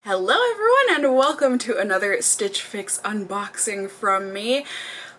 Hello everyone and welcome to another Stitch Fix unboxing from me.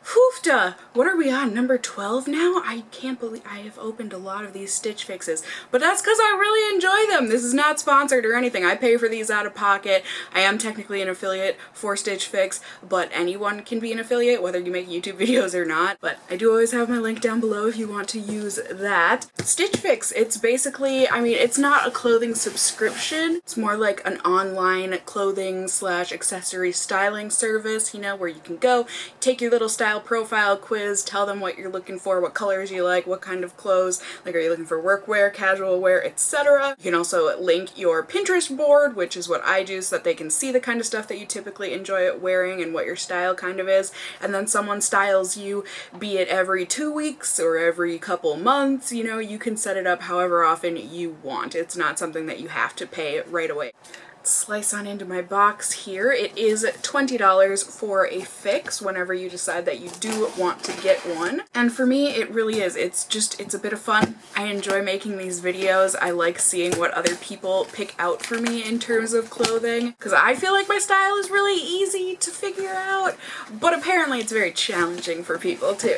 Hoofda! What are we on? Number 12 now? I can't believe I have opened a lot of these Stitch Fixes, but that's because I really enjoy them. This is not sponsored or anything. I pay for these out of pocket. I am technically an affiliate for Stitch Fix, but anyone can be an affiliate, whether you make YouTube videos or not. But I do always have my link down below if you want to use that. Stitch Fix, it's basically, it's not a clothing subscription. It's more like an online clothing / accessory styling service, you know, where you can go, take your little style profile quiz, tell them what you're looking for, what colors you like, what kind of clothes, like are you looking for workwear, casual wear, etc. You can also link your Pinterest board, which is what I do, so that they can see the kind of stuff that you typically enjoy wearing and what your style kind of is, and then someone styles you, be it every 2 weeks or every couple months, you know, you can set it up however often you want. It's not something that you have to pay right away. Slice on into my box here. It is $20 for a fix whenever you decide that you do want to get one. And for me, it really is. It's a bit of fun. I enjoy making these videos. I like seeing what other people pick out for me in terms of clothing, because I feel like my style is really easy to figure out, but apparently it's very challenging for people too.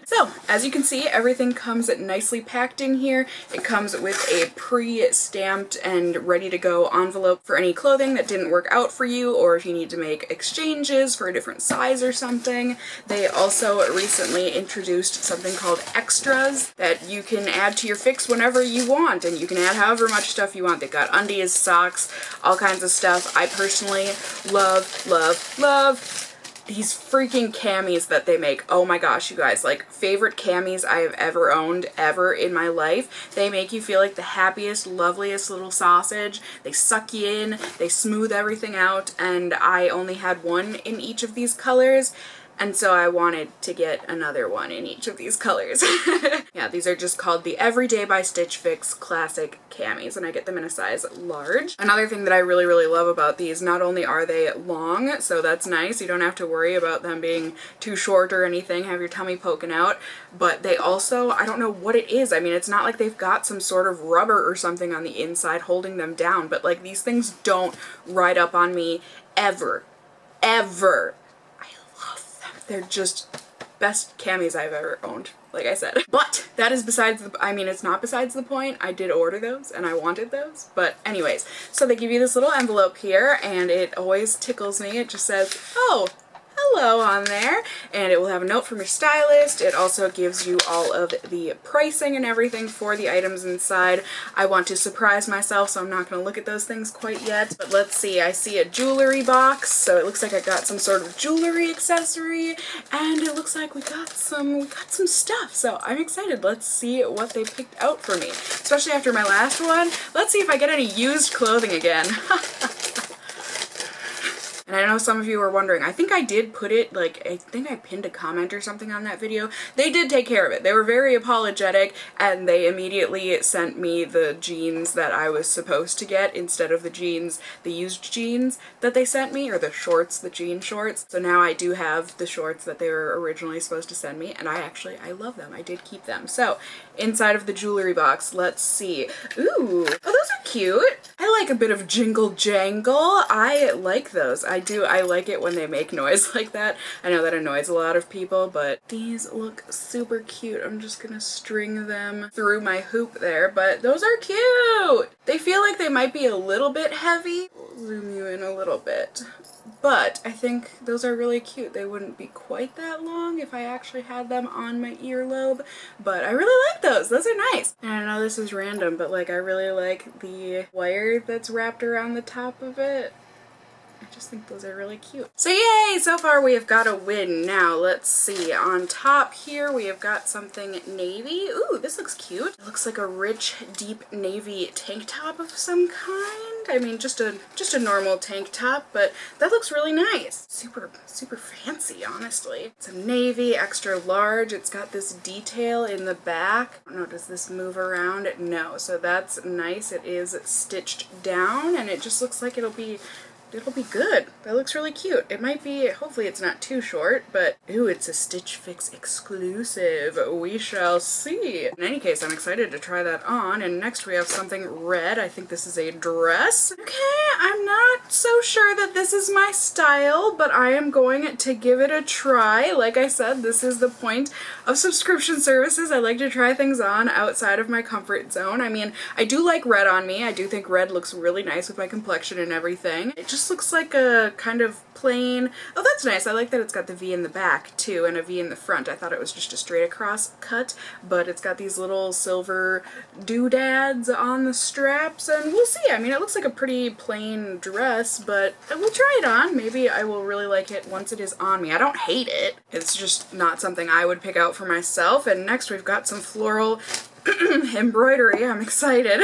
So, as you can see, everything comes nicely packed in here. It comes with a pre-stamped and ready to go envelope for any clothing that didn't work out for you, or if you need to make exchanges for a different size or something. They also recently introduced something called extras that you can add to your fix whenever you want, and you can add however much stuff you want. They've got undies, socks, all kinds of stuff. I personally love these freaking camis that they make. Oh my gosh, you guys, like, favorite camis I have ever owned ever in my life. They make you feel like the happiest, loveliest little sausage. They suck you in, they smooth everything out, and I only had one in each of these colors. And so I wanted to get another one in each of these colors. Yeah, these are just called the Everyday by Stitch Fix Classic Camis, and I get them in a size large. Another thing that I really love about these, not only are they long, so that's nice, you don't have to worry about them being too short or anything, have your tummy poking out, but they also, I don't know what it is, it's not like they've got some sort of rubber or something on the inside holding them down, but like these things don't ride up on me ever. They're just best camis I've ever owned, like I said. But that is besides the, it's not besides the point. I did order those and I wanted those. But anyways, so they give you this little envelope here, and it always tickles me. It just says, oh, hello on there, and it will have a note from your stylist. It also gives you all of the pricing and everything for the items inside. I want to surprise myself, so I'm not going to look at those things quite yet, but let's see. I see a jewelry box, so it looks like I got some sort of jewelry accessory, and it looks like we got some stuff, so I'm excited. Let's see what they picked out for me, especially after my last one. Let's see if I get any used clothing again. And I know some of you are wondering, I think I did put it, I think I pinned a comment or something on that video. They did take care of it. They were very apologetic, and they immediately sent me the jeans that I was supposed to get instead of the used jeans that they sent me, or the shorts, the jean shorts. So now I do have the shorts that they were originally supposed to send me, and I love them. I did keep them. So, inside of the jewelry box, let's see. Ooh, oh, those are cute. I like a bit of jingle jangle. I like those. I like it when they make noise like that. I know that annoys a lot of people, but these look super cute. I'm just gonna string them through my hoop there, but those are cute! They feel like they might be a little bit heavy. I'll zoom you in a little bit. But I think those are really cute. They wouldn't be quite that long if I actually had them on my earlobe, but I really like those. Those are nice. And I know this is random, but I really like the wire that's wrapped around the top of it. I just think those are really cute. So yay! So far we have got a win. Now let's see. On top here we have got something navy. Ooh, this looks cute. It looks like a rich, deep navy tank top of some kind. Just a normal tank top, but that looks really nice. Super fancy, honestly. It's a navy, extra large. It's got this detail in the back. I don't know, does this move around? No, so that's nice. It is stitched down, and it just looks like it'll be it'll be good. That looks really cute. It might be, hopefully it's not too short, but ooh, it's a Stitch Fix exclusive. We shall see. In any case, I'm excited to try that on. And next we have something red. I think this is a dress. Okay, I'm not so sure that this is my style, but I am going to give it a try. Like I said, this is the point of subscription services. I like to try things on outside of my comfort zone. I mean, I do like red on me. I do think red looks really nice with my complexion and everything. It just looks like a kind of plain, oh that's nice. I like that it's got the V in the back too and a V in the front. I thought it was just a straight across cut, but it's got these little silver doodads on the straps, and we'll see. I mean, it looks like a pretty plain dress, but we'll try it on. Maybe I will really like it once it is on me. I don't hate it. It's just not something I would pick out for myself. And next we've got some floral embroidery. I'm excited.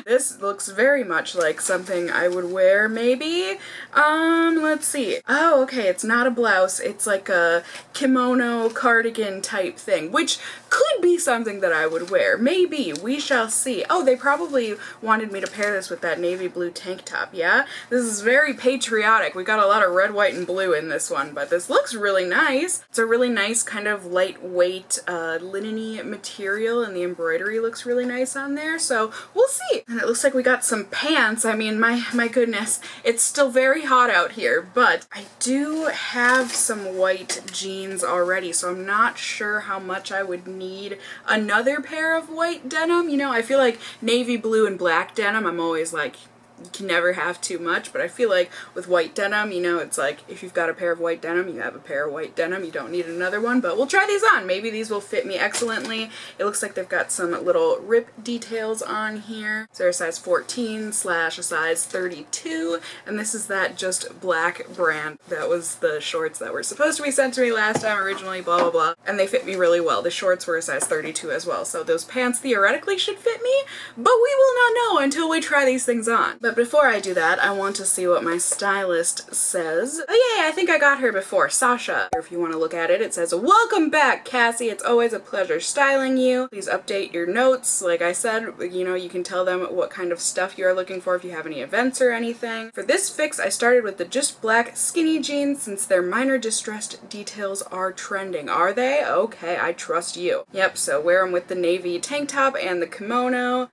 This looks very much like something I would wear, maybe. Let's see. Oh, okay, it's not a blouse. It's like a kimono cardigan type thing, which could be something that I would wear. Maybe. We shall see. Oh, they probably wanted me to pair this with that navy blue tank top, yeah? This is very patriotic. We got a lot of red, white, and blue in this one, but this looks really nice. It's a really nice kind of lightweight linen-y material, and the embroidery looks really nice on there, so we'll see. And it looks like we got some pants. I mean, my goodness, it's still very hot out here, but I do have some white jeans already, so I'm not sure how much I would need another pair of white denim. You know, I feel like navy blue and black denim, I'm always like, you can never have too much, but I feel like with white denim, you know, it's like if you've got a pair of white denim, you have a pair of white denim, you don't need another one, but we'll try these on. Maybe these will fit me excellently. It looks like they've got some little rip details on here. So they're a size 14 / a size 32, and this is that just black brand. That was the shorts that were supposed to be sent to me last time originally, blah, blah, blah, and they fit me really well. The shorts were a size 32 as well, so those pants theoretically should fit me, but we will not know until we try these things on. But before I do that, I want to see what my stylist says. Oh yeah, I think I got her before, Sasha. If you want to look at it, it says, "Welcome back, Cassie. It's always a pleasure styling you. Please update your notes." Like I said, you know, you can tell them what kind of stuff you are looking for if you have any events or anything. For this fix, I started with the just black skinny jeans since their minor distressed details are trending. Are they? Okay, I trust you. Yep, so wear them with the navy tank top and the kimono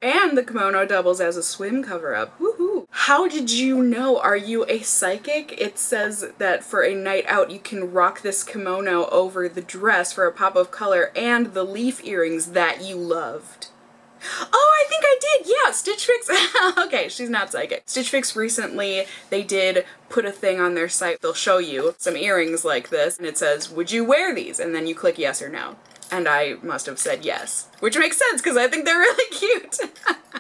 doubles as a swim cover-up. Woohoo! How did you know? Are you a psychic? It says that for a night out you can rock this kimono over the dress for a pop of color and the leaf earrings that you loved. Oh, I think I did. Yeah, Stitch Fix. Okay, she's not psychic. Stitch Fix recently, they did put a thing on their site. They'll show you some earrings like this, and it says, "Would you wear these?" And then you click yes or no. And I must have said yes, which makes sense because I think they're really cute.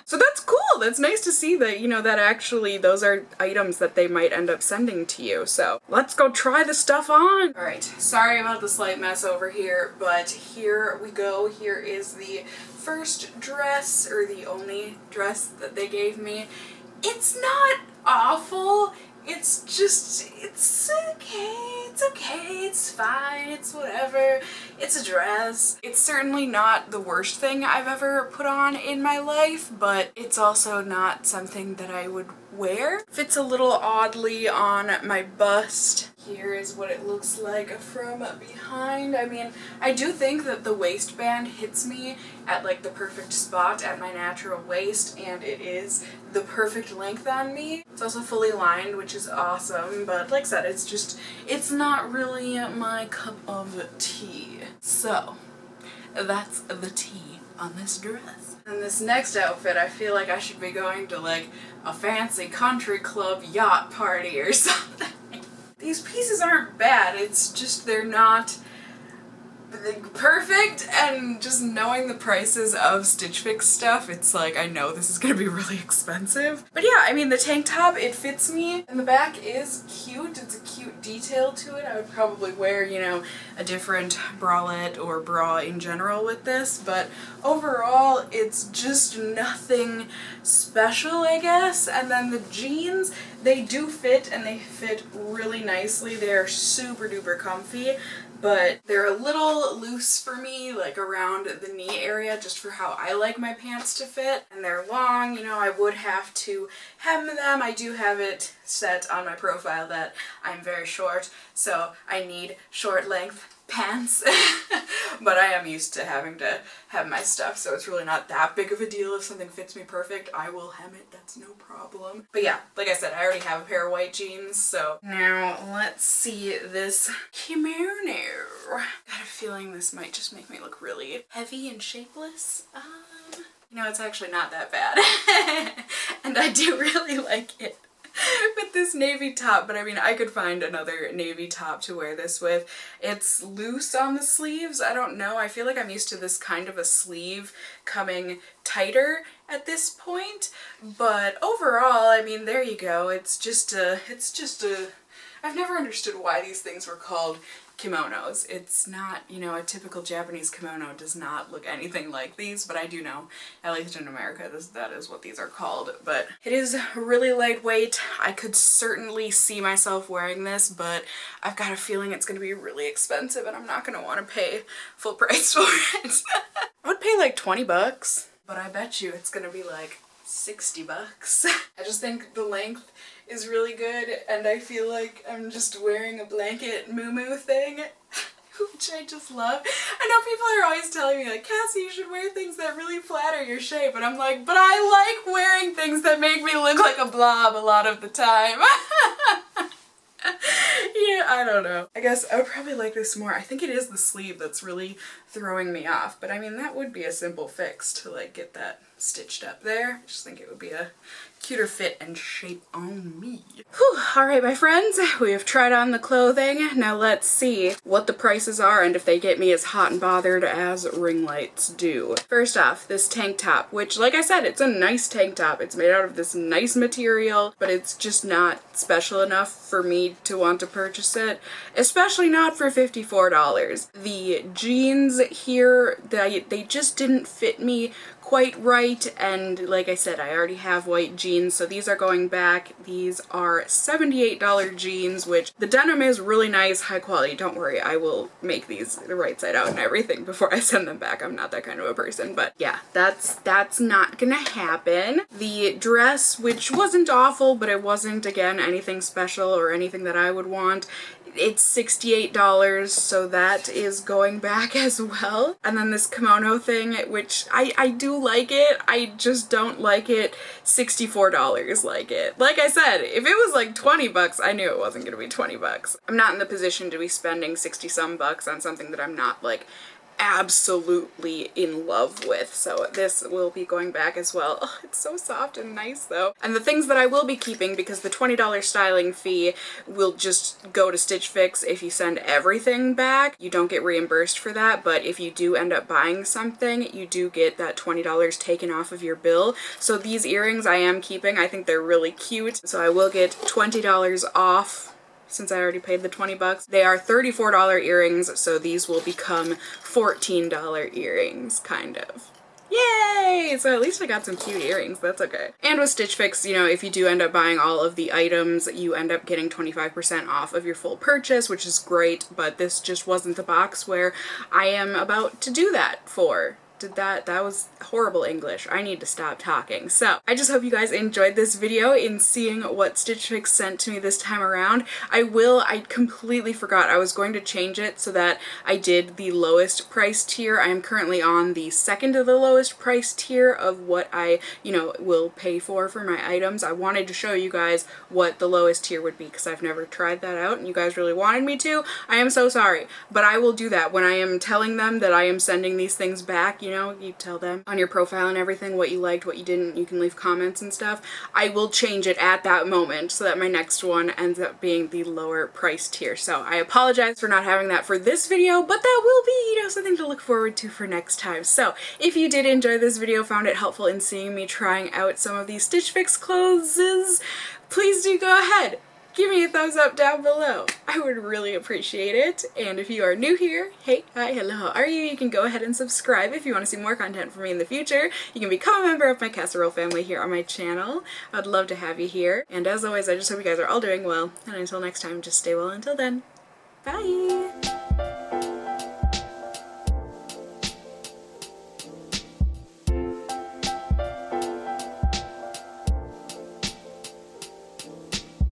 So that's cool. That's nice to see that, you know, that actually those are items that they might end up sending to you. So let's go try the stuff on. All right, sorry about the slight mess over here, but here we go. Here is the first dress, or the only dress that they gave me. It's not awful. It's just, it's okay, it's fine, it's whatever, it's a dress. It's certainly not the worst thing I've ever put on in my life, but it's also not something that I would wear. Fits a little oddly on my bust. Here is what it looks like from behind. I mean, I do think that the waistband hits me at like the perfect spot at my natural waist, and it is the perfect length on me. It's also fully lined, which is awesome, but like I said, it's just, it's not really my cup of tea. So, that's the tea on this dress. And this next outfit, I feel like I should be going to like a fancy country club yacht party or something. These pieces aren't bad, it's just they're not perfect, and just knowing the prices of Stitch Fix stuff, it's like, I know this is gonna be really expensive. But yeah, I mean, the tank top, it fits me, and the back is cute. It's a cute detail to it. I would probably wear, you know, a different bralette or bra in general with this, but overall, it's just nothing special, I guess. And then the jeans, they do fit, and they fit really nicely. They're super duper comfy. but they're a little loose for me, like around the knee area, just for how I like my pants to fit. And they're long, you know, I would have to hem them. I do have it set on my profile that I'm very short, so I need short length pants. But I am used to having to hem my stuff, so it's really not that big of a deal. If something fits me perfect, I will hem it, that's no problem. But yeah, like I said, I already have a pair of white jeans, so now let's see this kimono. Got a feeling this might just make me look really heavy and shapeless. You know, it's actually not that bad. And I do really like it with this navy top, but I mean, I could find another navy top to wear this with. It's loose on the sleeves. I don't know. I feel like I'm used to this kind of a sleeve coming tighter at this point, but overall, I mean, there you go. It's just a, I've never understood why these things were called kimonos. It's not, you know, a typical Japanese kimono does not look anything like these, but I do know, at least in America, that is what these are called. But it is really lightweight. I could certainly see myself wearing this, but I've got a feeling it's going to be really expensive and I'm not going to want to pay full price for it. I would pay like 20 bucks, but I bet you it's going to be like 60 bucks. I just think the length is really good, and I feel like I'm just wearing a blanket moo-moo thing, which I just love. I know people are always telling me like, Cassie, you should wear things that really flatter your shape, and I'm like, but I like wearing things that make me look like a blob a lot of the time. Yeah, I don't know. I guess I would probably like this more. I think it is the sleeve that's really throwing me off, but I mean, that would be a simple fix to like get that stitched up there. I just think it would be a cuter fit and shape on me. Whew, alright my friends, we have tried on the clothing. Now let's see what the prices are and if they get me as hot and bothered as ring lights do. First off, this tank top, which like I said, it's a nice tank top. It's made out of this nice material, but it's just not special enough for me to want to purchase it, especially not for $54. The jeans here, they just didn't fit me quite right, and like I said, I already have white jeans, so these are going back. These are $78 jeans, which the denim is really nice, high quality. Don't worry, I will make these the right side out and everything before I send them back. I'm not that kind of a person, but yeah, that's not gonna happen. The dress, which wasn't awful, but it wasn't, again, anything special or anything that I would want, it's $68, so that is going back as well. And then this kimono thing, which I do like it, I just don't like it $64 like it. Like I said, if it was like 20 bucks, I knew it wasn't gonna be 20 bucks. I'm not in the position to be spending 60 some bucks on something that I'm not like absolutely in love with, so this will be going back as well. Oh, it's so soft and nice though. And the things that I will be keeping, because the $20 styling fee will just go to Stitch Fix if you send everything back. You don't get reimbursed for that, but if you do end up buying something, you do get that $20 taken off of your bill. So these earrings I am keeping. I think they're really cute, so I will get $20 off since I already paid the 20 bucks. They are $34 earrings, so these will become $14 earrings, kind of. Yay! So at least I got some cute earrings, that's okay. And with Stitch Fix, you know, if you do end up buying all of the items, you end up getting 25% off of your full purchase, which is great, but this just wasn't the box where I am about to do that for. That was horrible English. I need to stop talking. So I just hope you guys enjoyed this video in seeing what Stitch Fix sent to me this time around. I completely forgot. I was going to change it so that I did the lowest price tier. I am currently on the second of the lowest price tier of what I, you know, will pay for my items. I wanted to show you guys what the lowest tier would be because I've never tried that out and you guys really wanted me to. I am so sorry, but I will do that when I am telling them that I am sending these things back. You know, you tell them on your profile and everything what you liked, what you didn't, you can leave comments and stuff. I will change it at that moment so that my next one ends up being the lower price tier. So I apologize for not having that for this video, but that will be, you know, something to look forward to for next time. So if you did enjoy this video, found it helpful in seeing me trying out some of these Stitch Fix clothes, please do go ahead. Give me a thumbs up down below. I would really appreciate it. And if you are new here, hey, hi, hello, how are you? You can go ahead and subscribe if you want to see more content from me in the future. You can become a member of my casserole family here on my channel. I'd love to have you here. And as always, I just hope you guys are all doing well. And until next time, just stay well until then. Bye!